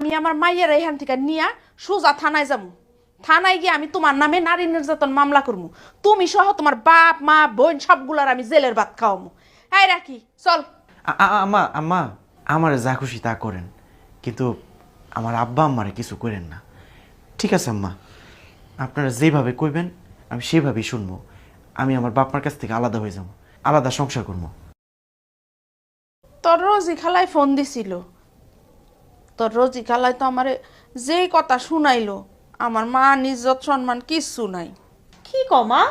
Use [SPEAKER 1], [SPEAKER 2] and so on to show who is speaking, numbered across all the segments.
[SPEAKER 1] আমি আমার মাইয়ের এখান থেকে নিয়া সোজা থানায় যাবো। থানায় গিয়ে আমি তোমার নামে নারী নির্যাতন মামলা করবো। তুমি সহ তোমার বাপ মা বোন সবগুলার আমি জেলের ভাত খাওয়াবো। হ্যাঁ রাখি, চল।
[SPEAKER 2] আম্মা আম্মা আমার যা খুশি তা করেন, কিন্তু আমার আব্বা আম্মারে কিছু করেন না। ঠিক আছে আম্মা, আপনারা যেভাবে কইবেন আমি সেভাবেই শুনবো। আমি আমার বাপমার কাছ থেকে আলাদা হয়ে যাবো, আলাদা সংসার করবো।
[SPEAKER 1] তোর রোজি খালায় ফোন দিছিল। তোর রোজি খালায় তো আমারে যেই কথা শুনাইলো, আমার মা ইজ্জত সম্মান কিচ্ছু নাই।
[SPEAKER 3] কি কমা?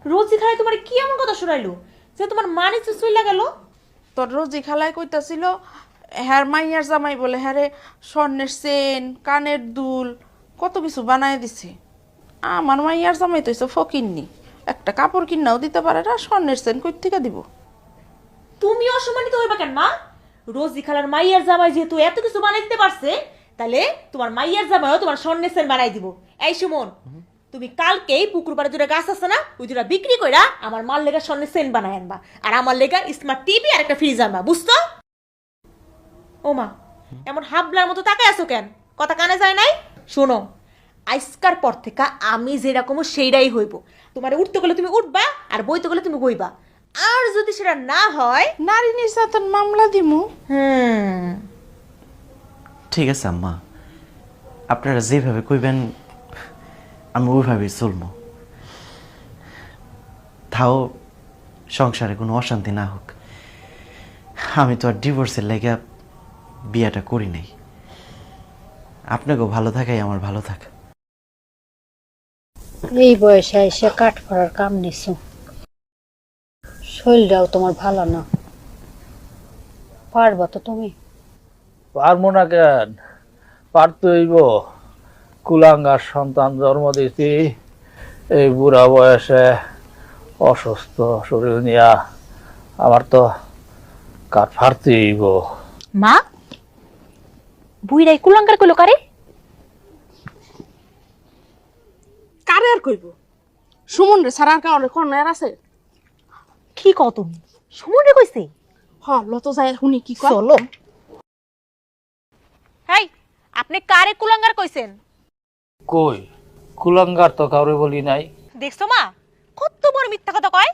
[SPEAKER 3] রোজি খালাই তোমার কি এমন কথা শুনাইলো যে তোমার মানে চুইলা গেল?
[SPEAKER 1] তোর রোজি খালায় কইতাছিল হ্যার মাইয়ার জামাই বলে হ্যারে স্বর্ণের চেন কানের দুল কত কিছু বানায় দিছে। আমার মাইয়ার জামাই তো হইছে ফকিন্নি, একটা কাপড় কিনাও দিতে পারে না, স্বর্ণের চেন কই থেকে দিব?
[SPEAKER 3] তুমি অসম্মানিত হইবা কেন মা? রোজি খালার মাইয়ার জামাই যেহেতু এত কিছু বানাই দিতে পারছে, তাহলে তোমার মাইয়ার জামাইও তোমার স্বর্ণের চেন বানাই দিব। এই সুমন, তুমি কালকেই পুকুর পাড়ে দুটা গাছ আছে না, ওই দুটা বিক্রি কইরা আমার মার লেগা স্বর্ণের চেন বানাই আনবা, আর আমার লেগা স্মার্ট টিভি আর একটা ফ্রিজ আনবা, বুঝতো? ও মা, এমন হাবলার মতো তাকায় আছো কেন? কথা কানে যায় নাই? শোনো, আজকার পর থেকে আমি যেরকম সেইটাই হইব। তোমার উঠতে গেলে তুমি উঠবা, আর বইতে গেলে তুমি বইবা। আর যদি সেটা না হয়,
[SPEAKER 1] নারী নির্যাতন মামলা দিমু।
[SPEAKER 2] ঠিক আছে আম্মা, আপনারা যেভাবে কইবেন আমি ওইভাবেই চলবো। তাও সংসারে কোনো অশান্তি না হোক। আমি তো আর ডিভোর্সের লেগে বিয়েটা করি নাই। আপনাকেও ভালো থাকাই আমার ভালো থাকা।
[SPEAKER 4] এই বয়সে এসে কাঠ ফাড়ার কাম নিছো, শরীরটাও তোমার ভালো না, পারবা তো তুমি?
[SPEAKER 5] পারবো না কেন, পারতে হইব। কুলাঙ্গার সন্তান জন্ম দিছি, এই বুড়া বয়সে অসুস্থ শরীর নিয়া আমার তো কাঠ ফাড়তে হইব।
[SPEAKER 3] মা বুইরাই কুলাঙ্গার কইলো কারে?
[SPEAKER 1] কারে আর কইব? সুমন রে সারার কারণে কোন আর আছে?
[SPEAKER 3] কি কও তুমি? সুমনে কইছে?
[SPEAKER 1] হ লত যায় শুনি কি কয়।
[SPEAKER 3] চলো। হেই, আপনি কারে কুলাঙ্গার কইছেন?
[SPEAKER 5] কই, কুলাঙ্গার তো কাউরে বলি নাই।
[SPEAKER 3] দেখছো মা, কত বড় মিথ্যা কথা কয়।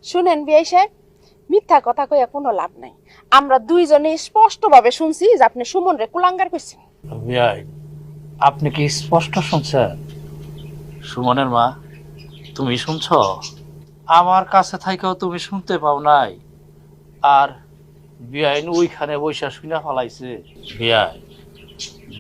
[SPEAKER 1] শুনেন বিয়াই সাহেব, মিথ্যা কথা কইয়া কোনো লাভ নাই। আমরা দুইজনে স্পষ্টভাবে শুনছি যে আপনি সুমন রে কুলাঙ্গার কইছেন।
[SPEAKER 5] বিয়াই, আপনি কি স্পষ্ট শুনছেন? সুমনের মা, তুমি শুনছ? আমার কাছে থাইকাও তুমি শুনতে পাও নাই, আর বিয়াইন ওইখানে বৈশা শুনে ফেলাইছে। বিয়াই,